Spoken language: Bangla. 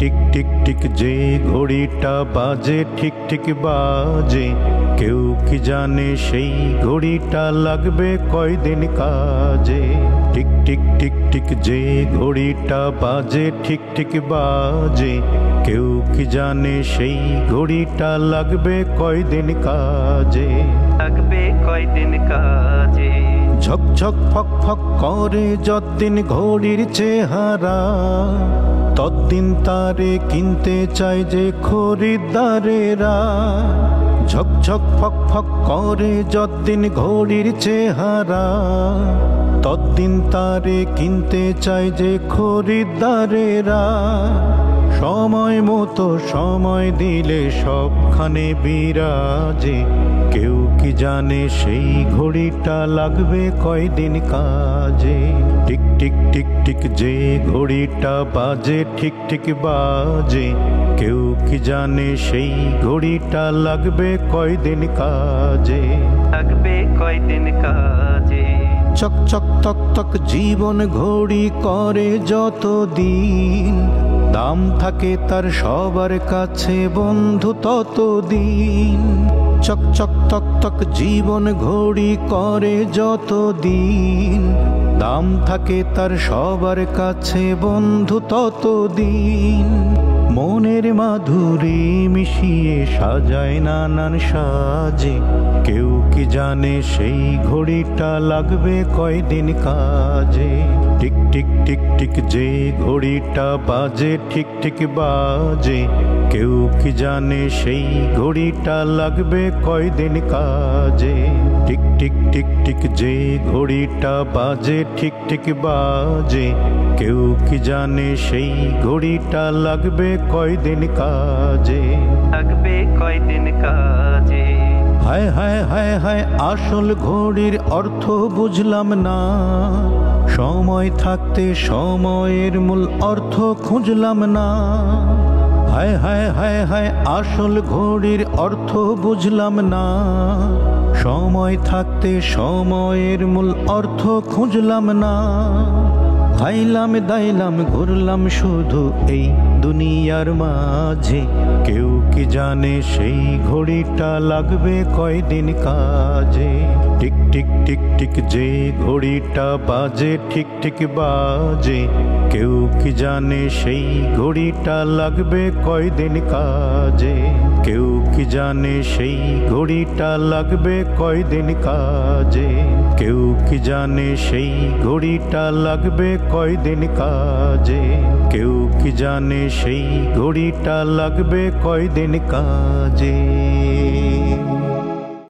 টিক টিক টিক যে ঘড়িটা বাজে ঠিক ঠিক বাজে, কেউ কি জানে সেই ঘড়িটা লাগবে কয়দিন কাজে। টিক টিক টিক টিক যে ঘড়িটা বাজে ঠিক ঠিক বাজে, কেউ কি জানে সেই ঘড়িটা লাগবে কয়দিন কাজে। লাগবে কয়দিন কাজে। ঝক ঝক ফক ফক করে যতদিন ঘড়ির চেহারা, ততদিন তারে কিনতে চায় যে খরিদ্দারেরা। ঝক ঝক ফক ফক করে যতদিন ঘড়ির চেহারা, ততদিন তারে কিনতে চায় যে খরিদ্দারেরা। সময় মতো সময় দিলে সবখানে বিরাজে, কেউ কি জানে সেই ঘড়িটা লাগবে কয়দিন কাজে। টিক টিক টিক টিক যে ঘড়িটা বাজে ঠিক ঠিক বাজে, কেউ কি জানে সেই ঘড়িটা লাগবে কয়দিন কাজে। লাগবে কয়দিন কাজে। চক চক তক তক জীবন ঘড়ি করে যত দিন, দাম থাকে তার সবার কাছে বন্ধু তত দিন। চক চক তক তক জীবন ঘড়ি করে যত দিন, দাম থাকে তার সবার কাছে বন্ধু তত দিন। মনের মাধুরী মিশিয়ে সাজায় নানান সাজে, কেউ কি জানে সেই ঘড়িটা লাগবে কয়দিন কাজে। টিক টিক টিক টিক যে ঘড়িটা বাজে ঠিক ঠিক বাজে, কেউ কি জানে সেই ঘড়িটা লাগবে কয়দিন কাজে। টিক টিক টিক টিক যে ঘড়িটা বাজে ঠিক ঠিক বাজে, কেউ কি জানে সেই ঘড়িটা লাগবে কয়দিন কাজে। লাগবে কয়দিন কাজে। হায় হায় হায় হায় আসল ঘড়ির অর্থ বুঝলাম না, সময় থাকতে সময়ের মূল অর্থ খুঁজলাম না। হায় হায় হায় হায় আসল ঘড়ির অর্থ বুঝলাম না, সময় থাকতে সময়ের মূল অর্থ খুঁজলাম না। খাইলাম দাইলাম ঘুরলাম শুধু এই দুনিয়ার মাঝে, কেউ কি জানে সেই ঘড়িটা লাগবে কয়দিন কাজে। টিক টিক টিক টিক যে ঘড়িটা বাজে ঠিক ঠিক বাজে, কেউ কি জানে সেই ঘড়িটা লাগবে কয়দিন কাজে। কেউ কি জানে সেই ঘড়িটা লাগবে কয়দিন কাজে। কেউ কি জানে সেই ঘড়িটা লাগবে কয়দিন কাজে। কেউ কি জানে সেই ঘড়িটা লাগবে কয়দিন কাজে।